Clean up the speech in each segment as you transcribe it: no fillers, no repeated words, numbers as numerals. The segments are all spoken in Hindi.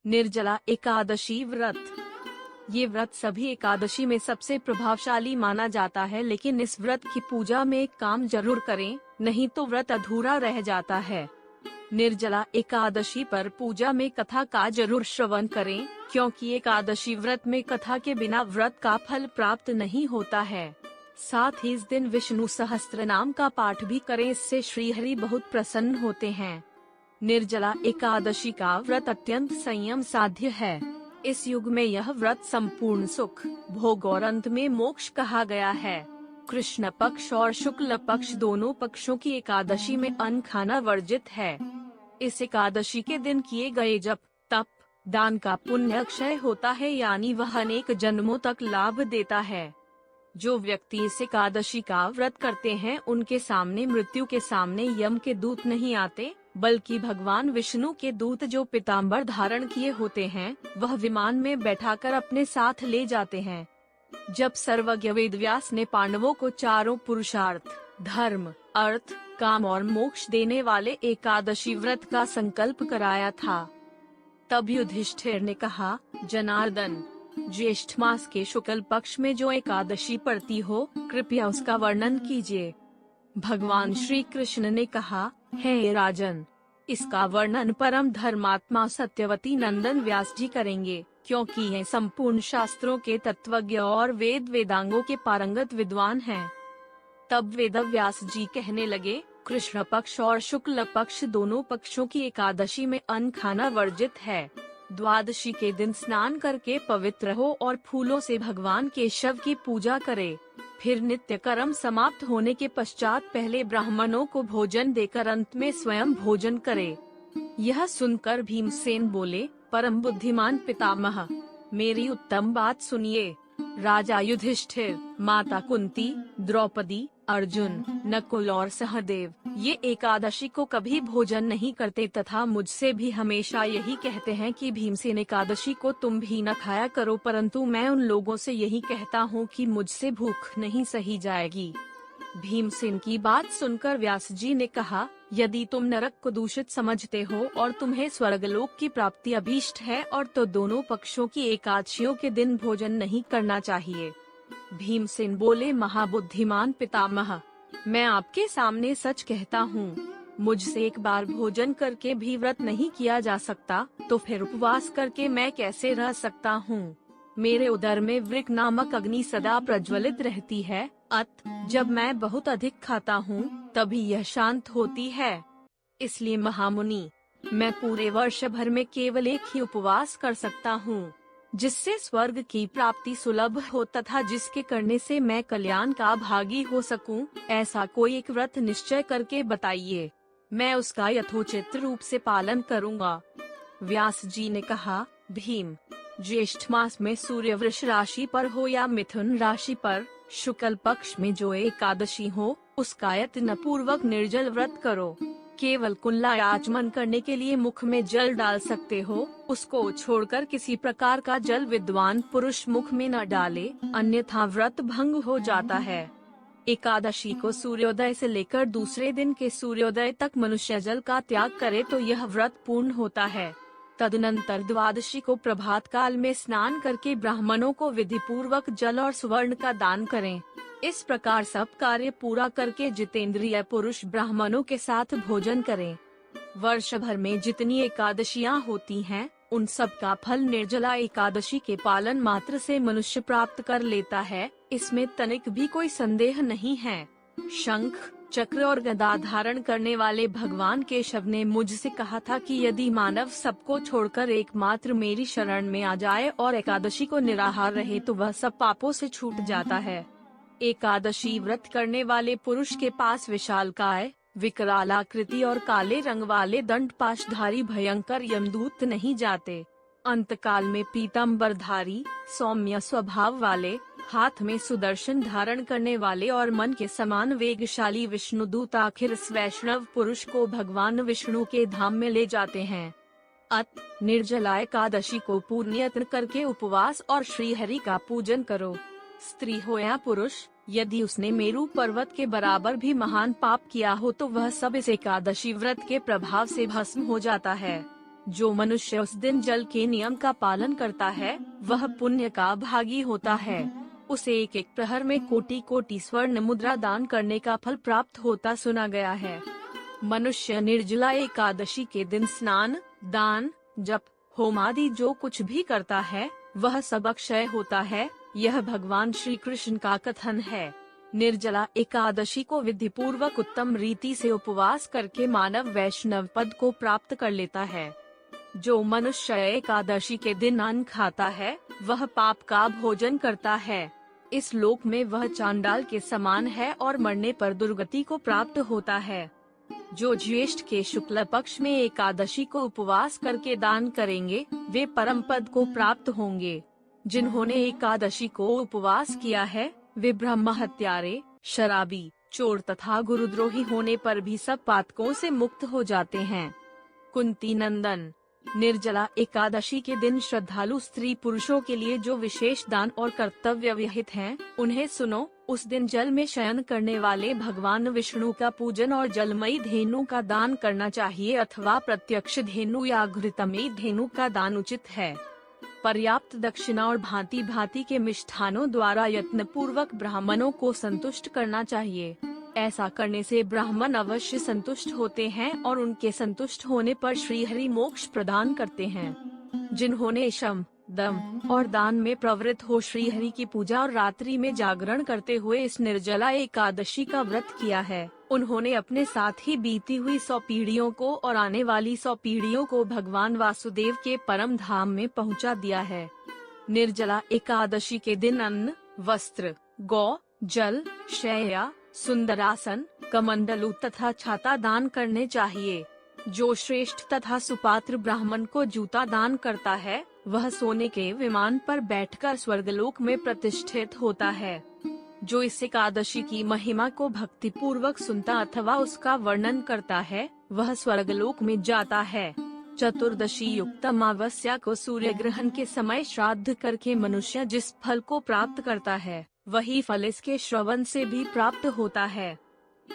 निर्जला एकादशी व्रत। ये व्रत सभी एकादशी में सबसे प्रभावशाली माना जाता है, लेकिन इस व्रत की पूजा में एक काम जरूर करें, नहीं तो व्रत अधूरा रह जाता है। निर्जला एकादशी पर पूजा में कथा का जरूर श्रवण करें, क्योंकि एकादशी व्रत में कथा के बिना व्रत का फल प्राप्त नहीं होता है। साथ ही इस दिन विष्णु सहस्त्र नाम का पाठ भी करें, इससे श्रीहरि बहुत प्रसन्न होते हैं। निर्जला एकादशी का व्रत अत्यंत संयम साध्य है। इस युग में यह व्रत संपूर्ण सुख, भोग और अंत में मोक्ष कहा गया है। कृष्ण पक्ष और शुक्ल पक्ष दोनों पक्षों की एकादशी में अन्न खाना वर्जित है। इस एकादशी के दिन किए गए जप, तप, दान का पुण्य अक्षय होता है, यानी वह अनेक जन्मों तक लाभ देता है। जो व्यक्ति इस एकादशी का व्रत करते हैं, उनके सामने मृत्यु के सामने यम के दूत नहीं आते, बल्कि भगवान विष्णु के दूत जो पीताम्बर धारण किए होते हैं, वह विमान में बैठाकर अपने साथ ले जाते हैं। जब सर्वज्ञ वेदव्यास ने पांडवों को चारों पुरुषार्थ, धर्म, अर्थ, काम और मोक्ष देने वाले एकादशी व्रत का संकल्प कराया था, तब युधिष्ठिर ने कहा, जनार्दन, ज्येष्ठ मास के शुक्ल पक्ष में जो एकादशी पड़ती हो, कृपया उसका वर्णन कीजिए। भगवान श्री कृष्ण ने कहा, हे राजन, इसका वर्णन परम धर्मात्मा सत्यवती नंदन व्यास जी करेंगे, क्योंकि ये संपूर्ण शास्त्रों के तत्वज्ञ और वेद वेदांगों के पारंगत विद्वान हैं। तब वेद व्यास जी कहने लगे, कृष्ण पक्ष और शुक्ल पक्ष दोनों पक्षों की एकादशी में अन्न खाना वर्जित है। द्वादशी के दिन स्नान करके पवित्र हो और फूलों से भगवान केशव की पूजा करे। फिर नित्य कर्म समाप्त होने के पश्चात पहले ब्राह्मणों को भोजन देकर अंत में स्वयं भोजन करे। यह सुनकर भीमसेन बोले, परम बुद्धिमान पितामह, मेरी उत्तम बात सुनिए। राजा युधिष्ठिर, माता कुंती, द्रौपदी, अर्जुन, नकुल और सहदेव ये एकादशी को कभी भोजन नहीं करते तथा मुझसे भी हमेशा यही कहते हैं कि भीमसेन एकादशी को तुम भी न खाया करो, परंतु मैं उन लोगों से यही कहता हूँ कि मुझसे भूख नहीं सही जाएगी। भीमसेन की बात सुनकर व्यास जी ने कहा, यदि तुम नरक को दूषित समझते हो और तुम्हें स्वर्गलोक की प्राप्ति अभीष्ट है, और तो दोनों पक्षों की एकादशियों के दिन भोजन नहीं करना चाहिए। भीमसेन बोले, महाबुद्धिमान पितामह, मैं आपके सामने सच कहता हूँ, मुझसे एक बार भोजन करके भी व्रत नहीं किया जा सकता, तो फिर उपवास करके मैं कैसे रह सकता हूँ। मेरे उदर में वृक नामक अग्नि सदा प्रज्वलित रहती है, जब मैं बहुत अधिक खाता हूँ तभी यह शांत होती है। इसलिए महामुनि, मैं पूरे वर्ष भर में केवल एक ही उपवास कर सकता हूँ, जिससे स्वर्ग की प्राप्ति सुलभ हो तथा जिसके करने से मैं कल्याण का भागी हो सकूं। ऐसा कोई एक व्रत निश्चय करके बताइए, मैं उसका यथोचित रूप से पालन करूंगा। व्यास जी ने कहा, भीम, ज्येष्ठ मास में सूर्य वृष राशि पर हो या मिथुन राशि पर, शुक्ल पक्ष में जो एकादशी हो, उसका यत्न पूर्वक निर्जल व्रत करो। केवल कुल्ला आचमन करने के लिए मुख में जल डाल सकते हो, उसको छोड़कर किसी प्रकार का जल विद्वान पुरुष मुख में न डाले, अन्यथा व्रत भंग हो जाता है। एकादशी को सूर्योदय से लेकर दूसरे दिन के सूर्योदय तक मनुष्य जल का त्याग करे तो यह व्रत पूर्ण होता है। तदनंतर द्वादशी को प्रभात काल में स्नान करके ब्राह्मणों को विधि पूर्वक जल और सुवर्ण का दान करें। इस प्रकार सब कार्य पूरा करके जितेंद्रिय पुरुष ब्राह्मणों के साथ भोजन करें। वर्ष भर में जितनी एकादशियां होती हैं, उन सब का फल निर्जला एकादशी के पालन मात्र से मनुष्य प्राप्त कर लेता है, इसमें तनिक भी कोई संदेह नहीं है। शंख, चक्र और गदा धारण करने वाले भगवान केशव ने मुझसे कहा था कि यदि मानव सबको छोड़कर एकमात्र मेरी शरण में आ जाए और एकादशी को निराहार रहे तो वह सब पापों से छूट जाता है। एकादशी व्रत करने वाले पुरुष के पास विशालकाय, विकराल आकृति और काले रंग वाले दंडपाशधारी भयंकर यमदूत नहीं जाते। अंतकाल में पीताम्बरधारी, सौम्य स्वभाव वाले, हाथ में सुदर्शन धारण करने वाले और मन के समान वेगशाली विष्णुदूत आखिर इस वैष्णव पुरुष को भगवान विष्णु के धाम में ले जाते हैं। निर्जला एकादशी को पूर्ण यत्न करके उपवास और श्रीहरि का पूजन करो। स्त्री हो या पुरुष, यदि उसने मेरू पर्वत के बराबर भी महान पाप किया हो तो वह सब इस एकादशी व्रत के प्रभाव से भस्म हो जाता है। जो मनुष्य उस दिन जल के नियम का पालन करता है वह पुण्य का भागी होता है। उसे एक एक प्रहर में कोटि कोटि स्वर्ण मुद्रा दान करने का फल प्राप्त होता सुना गया है। मनुष्य निर्जला एकादशी के दिन स्नान, दान, जप, होम आदि जो कुछ भी करता है वह सब अक्षय होता है। यह भगवान श्री कृष्ण का कथन है। निर्जला एकादशी को विधि पूर्वक उत्तम रीति से उपवास करके मानव वैष्णव पद को प्राप्त कर लेता है। जो मनुष्य एकादशी के दिन अन्न खाता है वह पाप का भोजन करता है। इस लोक में वह चांडाल के समान है और मरने पर दुर्गति को प्राप्त होता है। जो ज्येष्ठ के शुक्ल पक्ष में एकादशी को उपवास करके दान करेंगे वे परम पद को प्राप्त होंगे। जिन्होंने एकादशी को उपवास किया है वे ब्रह्म हत्यारे, शराबी, चोर तथा गुरुद्रोही होने पर भी सब पातकों से मुक्त हो जाते हैं। कुंती नंदन, निर्जला एकादशी के दिन श्रद्धालु स्त्री पुरुषों के लिए जो विशेष दान और कर्तव्य विहित हैं, उन्हें सुनो। उस दिन जल में शयन करने वाले भगवान विष्णु का पूजन और जलमयी धेनु का दान करना चाहिए अथवा प्रत्यक्ष धेनु या घृतमयी धेनु का दान उचित है। पर्याप्त दक्षिणा और भांति भांति के मिष्ठानों द्वारा यत्न पूर्वक ब्राह्मणों को संतुष्ट करना चाहिए। ऐसा करने से ब्राह्मण अवश्य संतुष्ट होते हैं और उनके संतुष्ट होने पर श्रीहरि मोक्ष प्रदान करते हैं। जिन्होंने शम, दम और दान में प्रवृत्त हो श्रीहरि की पूजा और रात्रि में जागरण करते हुए इस निर्जला एकादशी का व्रत किया है, उन्होंने अपने साथ ही बीती हुई 100 पीढ़ियों को और आने वाली 100 पीढ़ियों को भगवान वासुदेव के परम धाम में पहुंचा दिया है। निर्जला एकादशी के दिन अन्न, वस्त्र, गौ, जल, शैया, सुंदरासन, कमंडलू तथा छाता दान करने चाहिए। जो श्रेष्ठ तथा सुपात्र ब्राह्मण को जूता दान करता है वह सोने के विमान पर बैठकर स्वर्गलोक में प्रतिष्ठित होता है। जो इस एकादशी की महिमा को भक्ति पूर्वक सुनता अथवा उसका वर्णन करता है वह स्वर्गलोक में जाता है। चतुर्दशी युक्त अमावस्या को सूर्य ग्रहण के समय श्राद्ध करके मनुष्य जिस फल को प्राप्त करता है वही फल इसके श्रवण से भी प्राप्त होता है।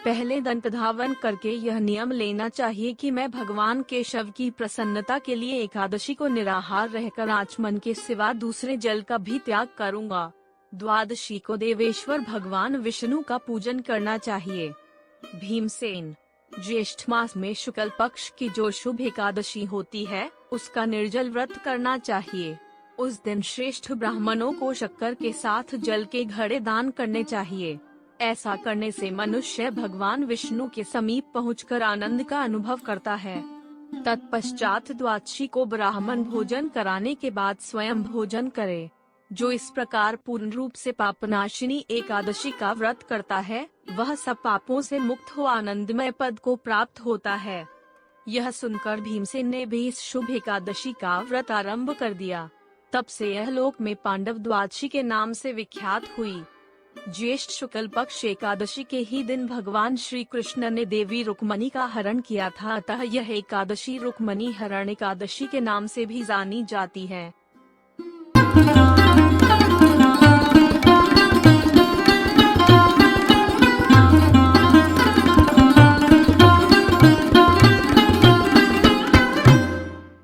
पहले दंत धावन करके यह नियम लेना चाहिए कि मैं भगवान केशव की प्रसन्नता के लिए एकादशी को निराहार रहकर आचमन के सिवा दूसरे जल का भी त्याग करूंगा। द्वादशी को देवेश्वर भगवान विष्णु का पूजन करना चाहिए। भीमसेन, ज्येष्ठ मास में शुक्ल पक्ष की जो शुभ एकादशी होती है उसका निर्जल व्रत करना चाहिए। उस दिन श्रेष्ठ ब्राह्मणों को शक्कर के साथ जल के घड़े दान करने चाहिए। ऐसा करने से मनुष्य भगवान विष्णु के समीप पहुंचकर आनंद का अनुभव करता है। तत्पश्चात द्वादशी को ब्राह्मण भोजन कराने के बाद स्वयं भोजन करे। जो इस प्रकार पूर्ण रूप से पापनाशिनी एकादशी का व्रत करता है वह सब पापों से मुक्त हो आनंदमय पद को प्राप्त होता है। यह सुनकर भीमसेन ने भी इस शुभ एकादशी का व्रत आरंभ कर दिया। तब से यह लोक में पांडव द्वादशी के नाम से विख्यात हुई। ज्येष्ठ शुक्ल पक्ष एकादशी के ही दिन भगवान श्री कृष्ण ने देवी रुक्मणी का हरण किया था, अतः यह एकादशी रुक्मणी हरण एकादशी के नाम से भी जानी जाती है।